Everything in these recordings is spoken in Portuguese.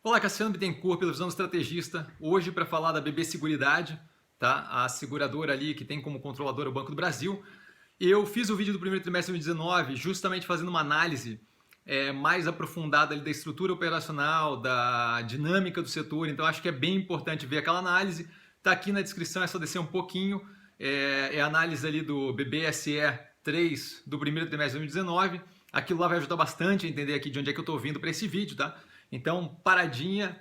Olá, Cassiano Bittencourt, pela Visão do Estrategista. Hoje para falar da BB Seguridade, tá? A seguradora ali que tem como controladora o Banco do Brasil. Eu fiz o vídeo do primeiro trimestre de 2019 justamente fazendo uma análise mais aprofundada ali da estrutura operacional, da dinâmica do setor. Então acho que é bem importante ver aquela análise. Está aqui na descrição, é só descer um pouquinho. É a análise ali do BBSE 3 do primeiro trimestre de 2019. Aquilo lá vai ajudar bastante a entender aqui de onde é que eu estou vindo para esse vídeo, tá? Então, paradinha,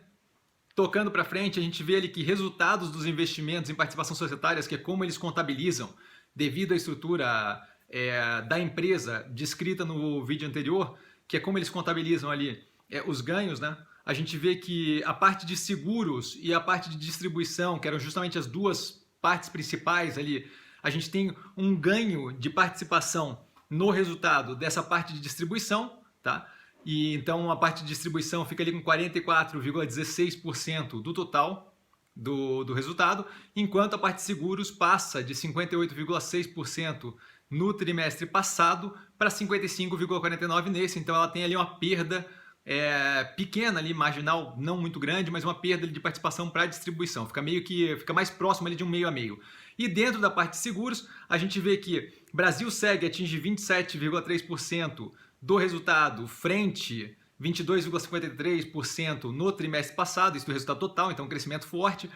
tocando para frente, a gente vê ali que resultados dos investimentos em participações societárias, que é como eles contabilizam, devido à estrutura da empresa descrita no vídeo anterior, que é como eles contabilizam ali os ganhos, né? A gente vê que a parte de seguros e a parte de distribuição, que eram justamente as duas partes principais ali, a gente tem um ganho de participação no resultado dessa parte de distribuição, tá? E então a parte de distribuição fica ali com 44,16% do total do resultado, enquanto a parte de seguros passa de 58,6% no trimestre passado para 55,49% nesse. Então ela tem ali uma perda pequena ali, marginal, não muito grande, mas uma perda de participação para a distribuição. Fica mais próximo ali de um meio a meio. E dentro da parte de seguros, a gente vê que Brasil-Seg atinge 27,3% do resultado frente 22,53% no trimestre passado, isso do resultado total, então um crescimento forte.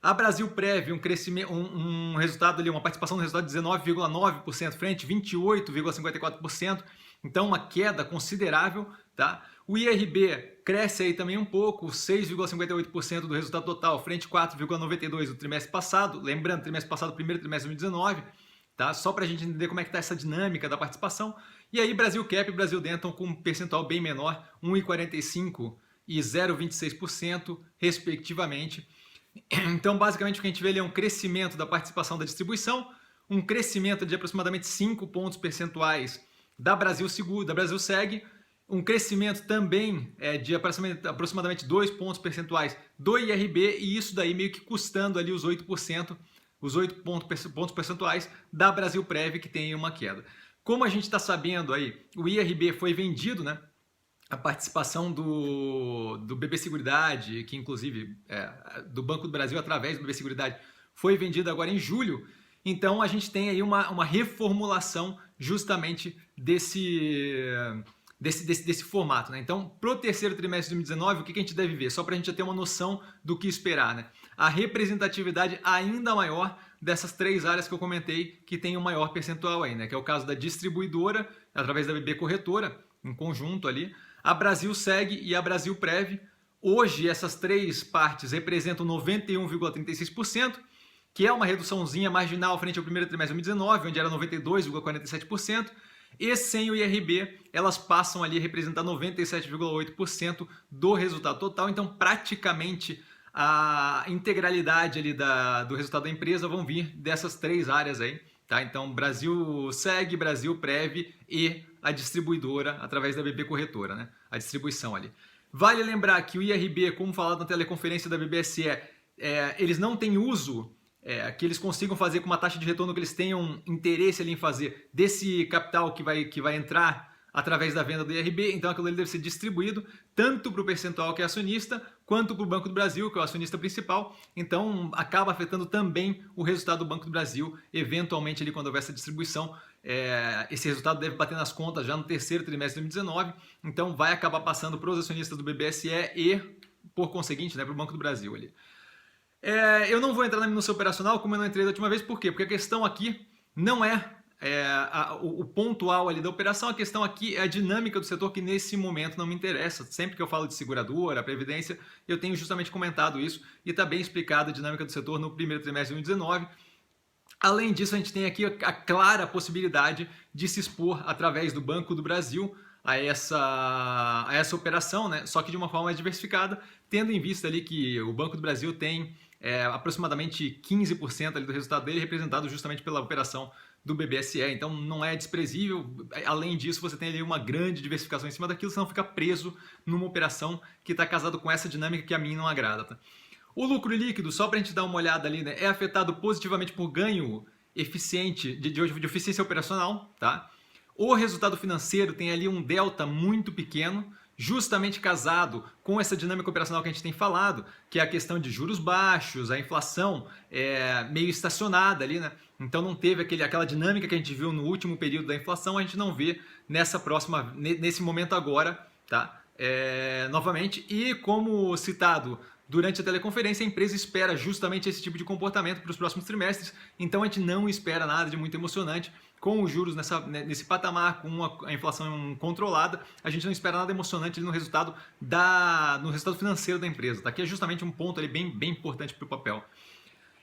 A Brasilprev, um resultado ali, uma participação no resultado de 19,9% frente 28,54%, então uma queda considerável, tá? O IRB cresce aí também um pouco, 6,58% do resultado total frente 4,92% do trimestre passado, lembrando, trimestre passado, primeiro trimestre de 2019, tá? Só para a gente entender como é que está essa dinâmica da participação. E aí Brasilcap e Brasil Dental com um percentual bem menor, 1,45% e 0,26%, respectivamente. Então, basicamente, o que a gente vê ali é um crescimento da participação da distribuição, um crescimento de aproximadamente 5 pontos percentuais da Brasil Seguro, da Brasilseg, um crescimento também de aproximadamente 2 pontos percentuais do IRB, e isso daí meio que custando ali os 8%, os 8 pontos percentuais da Brasilprev, que tem uma queda. Como a gente está sabendo aí, o IRB foi vendido, né? A participação do BB Seguridade, que inclusive do Banco do Brasil através do BB Seguridade, foi vendida agora em julho. Então a gente tem aí uma reformulação justamente desse formato, né? Então, para o terceiro trimestre de 2019, o que a gente deve ver? Só para a gente ter uma noção do que esperar, né? A representatividade ainda maior dessas três áreas que eu comentei, que tem um maior percentual aí, né? Que é o caso da distribuidora, através da BB Corretora, em conjunto ali, a Brasilseg e a Brasilprev. Hoje, essas três partes representam 91,36%, que é uma reduçãozinha marginal frente ao primeiro trimestre de 2019, onde era 92,47%. E sem o IRB, elas passam ali a representar 97,8% do resultado total. Então, praticamente, a integralidade ali do resultado da empresa vão vir dessas três áreas aí. Tá? Então, Brasilseg, Brasilprev e a distribuidora através da BB Corretora, né? A distribuição ali. Vale lembrar que o IRB, como falado na teleconferência da BBSE, eles não têm uso que eles consigam fazer com uma taxa de retorno que eles tenham interesse ali em fazer desse capital que vai entrar através da venda do IRB, então aquilo ali deve ser distribuído tanto para o percentual que é acionista, quanto para o Banco do Brasil, que é o acionista principal, então acaba afetando também o resultado do Banco do Brasil, eventualmente ali quando houver essa distribuição, esse resultado deve bater nas contas já no terceiro trimestre de 2019, então vai acabar passando para os acionistas do BBSE e, por conseguinte, né, para o Banco do Brasil ali. Eu não vou entrar na minúcia operacional, como eu não entrei da última vez, por quê? Porque a questão aqui não o pontual ali da operação, a questão aqui é a dinâmica do setor, que nesse momento não me interessa. Sempre que eu falo de seguradora, previdência, eu tenho justamente comentado isso e está bem explicado a dinâmica do setor no primeiro trimestre de 2019. Além disso, a gente tem aqui a clara possibilidade de se expor através do Banco do Brasil a essa operação, né? Só que de uma forma mais diversificada, tendo em vista ali que o Banco do Brasil tem aproximadamente 15% ali do resultado dele representado justamente pela operação do BBSE, então não é desprezível. Além disso, você tem ali uma grande diversificação em cima daquilo, senão fica preso numa operação que está casado com essa dinâmica que a mim não agrada. Tá? O lucro líquido, só para a gente dar uma olhada ali, né, é afetado positivamente por ganho eficiente de eficiência operacional, tá? O resultado financeiro tem ali um delta muito pequeno, justamente casado com essa dinâmica operacional que a gente tem falado, que é a questão de juros baixos, a inflação meio estacionada ali, né? Então não teve aquela dinâmica que a gente viu no último período da inflação, a gente não vê nesse momento agora, tá? Novamente, e como citado durante a teleconferência, a empresa espera justamente esse tipo de comportamento para os próximos trimestres, então a gente não espera nada de muito emocionante. Com os juros nesse patamar, com a inflação controlada, a gente não espera nada emocionante no resultado financeiro da empresa, tá? Que é justamente um ponto ali bem importante para o papel.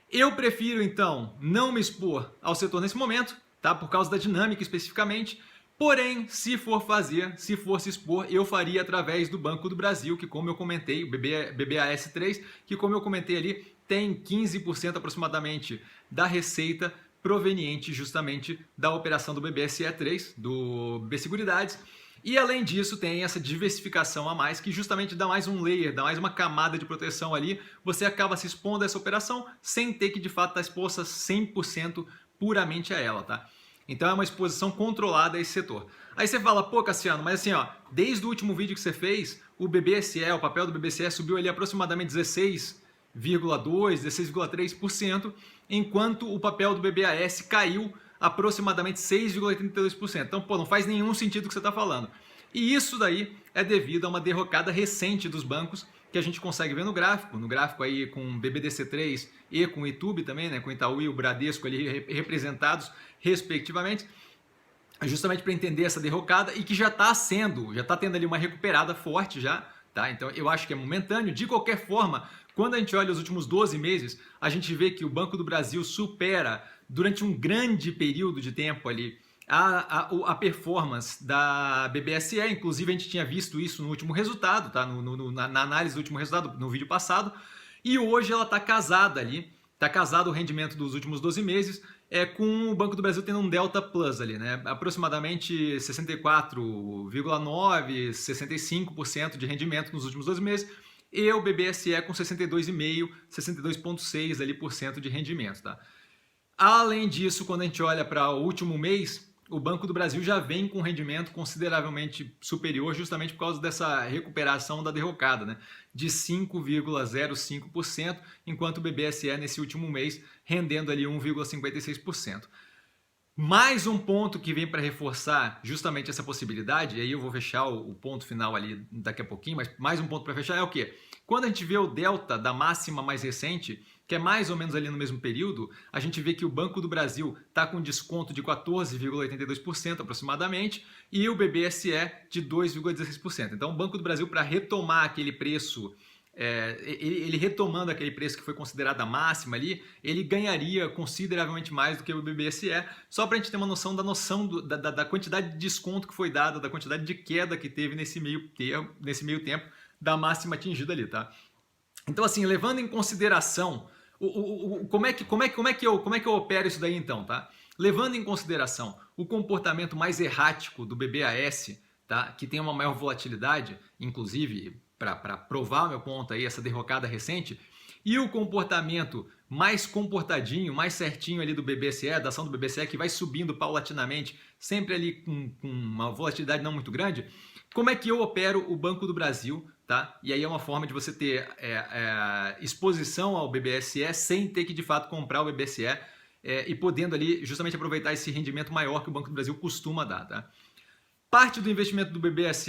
Eu prefiro, então, não me expor ao setor nesse momento, tá? Por causa da dinâmica especificamente. Porém, se for se expor, eu faria através do Banco do Brasil, que como eu comentei, o BBAS3, que como eu comentei ali, tem 15% aproximadamente da receita proveniente justamente da operação do BBSE3, do BB Seguridades. E além disso, tem essa diversificação a mais, que justamente dá mais um layer, dá mais uma camada de proteção ali. Você acaba se expondo a essa operação sem ter que de fato estar exposta 100% puramente a ela, tá? Então é uma exposição controlada a esse setor. Aí você fala, pô, Cassiano, mas assim, ó, desde o último vídeo que você fez, o BBSE, o papel do BBSE subiu ali aproximadamente 16,2%, 16,3%, enquanto o papel do BBAS caiu aproximadamente 6,82%. Então, pô, não faz nenhum sentido o que você está falando. E isso daí é devido a uma derrocada recente dos bancos, que a gente consegue ver no gráfico aí com BBDC3 e com o Itube também, né, com o Itaú e o Bradesco ali representados respectivamente, justamente para entender essa derrocada e que já está tendo ali uma recuperada forte já, tá? Então eu acho que é momentâneo. De qualquer forma, quando a gente olha os últimos 12 meses, a gente vê que o Banco do Brasil supera durante um grande período de tempo ali a performance da BBSE, inclusive a gente tinha visto isso no último resultado, tá? Na análise do último resultado, no vídeo passado, e hoje ela está casada ali, está casado o rendimento dos últimos 12 meses, com o Banco do Brasil tendo um delta plus ali, né? Aproximadamente 64,9%, 65% de rendimento nos últimos 12 meses, e o BBSE com 62,5%, 62,6% ali por cento de rendimento, tá? Além disso, quando a gente olha para o último mês, o Banco do Brasil já vem com um rendimento consideravelmente superior, justamente por causa dessa recuperação da derrocada, né? De 5,05%, enquanto o BBSE nesse último mês rendendo ali 1,56%. Mais um ponto que vem para reforçar justamente essa possibilidade, e aí eu vou fechar o ponto final ali daqui a pouquinho, mas mais um ponto para fechar é o quê? Quando a gente vê o delta da máxima mais recente, que é mais ou menos ali no mesmo período, a gente vê que o Banco do Brasil está com desconto de 14,82% aproximadamente e o BBSE de 2,16%. Então o Banco do Brasil, para retomar aquele preço, ele retomando aquele preço que foi considerado a máxima ali, ele ganharia consideravelmente mais do que o BBSE, só para a gente ter uma noção da quantidade de desconto que foi dada, da quantidade de queda que teve nesse meio tempo da máxima atingida ali, tá? Então assim, levando em consideração como é que eu opero isso daí então, tá? Levando em consideração o comportamento mais errático do BBAS, tá? Que tem uma maior volatilidade, inclusive para provar o meu ponto aí, essa derrocada recente, e o comportamento mais comportadinho, mais certinho ali do BBSE, da ação do BBSE, que vai subindo paulatinamente, sempre ali com uma volatilidade não muito grande, como é que eu opero o Banco do Brasil, tá? E aí é uma forma de você ter exposição ao BBSE sem ter que de fato comprar o BBSE e podendo ali justamente aproveitar esse rendimento maior que o Banco do Brasil costuma dar, tá? Parte do investimento do BBAS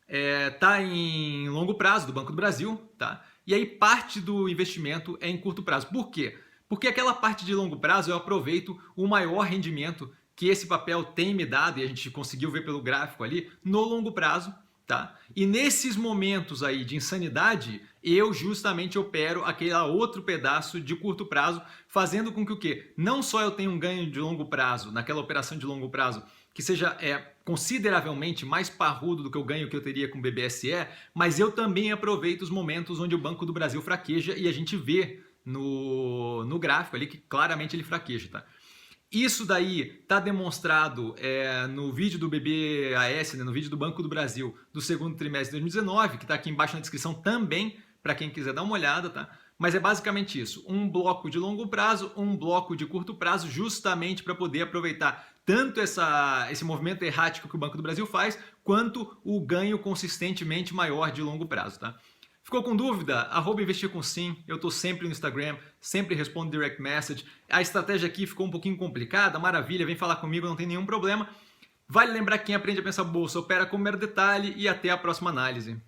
está em longo prazo do Banco do Brasil, tá? E aí parte do investimento é em curto prazo. Por quê? Porque aquela parte de longo prazo eu aproveito o maior rendimento que esse papel tem me dado, e a gente conseguiu ver pelo gráfico ali, no longo prazo, tá? E nesses momentos aí de insanidade, eu justamente opero aquele outro pedaço de curto prazo, fazendo com que o quê? Não só eu tenha um ganho de longo prazo, naquela operação de longo prazo, que seja consideravelmente mais parrudo do que o ganho que eu teria com o BBSE, mas eu também aproveito os momentos onde o Banco do Brasil fraqueja e a gente vê no gráfico ali que claramente ele fraqueja, tá? Isso daí está demonstrado no vídeo do BBAS, né, no vídeo do Banco do Brasil do segundo trimestre de 2019, que está aqui embaixo na descrição também, para quem quiser dar uma olhada, tá? Mas é basicamente isso, um bloco de longo prazo, um bloco de curto prazo, justamente para poder aproveitar tanto esse movimento errático que o Banco do Brasil faz, quanto o ganho consistentemente maior de longo prazo, tá? Ficou com dúvida? @investir com sim. Eu estou sempre no Instagram, sempre respondo direct message. A estratégia aqui ficou um pouquinho complicada, maravilha, vem falar comigo, não tem nenhum problema. Vale lembrar que quem aprende a pensar bolsa opera com mero detalhe e até a próxima análise.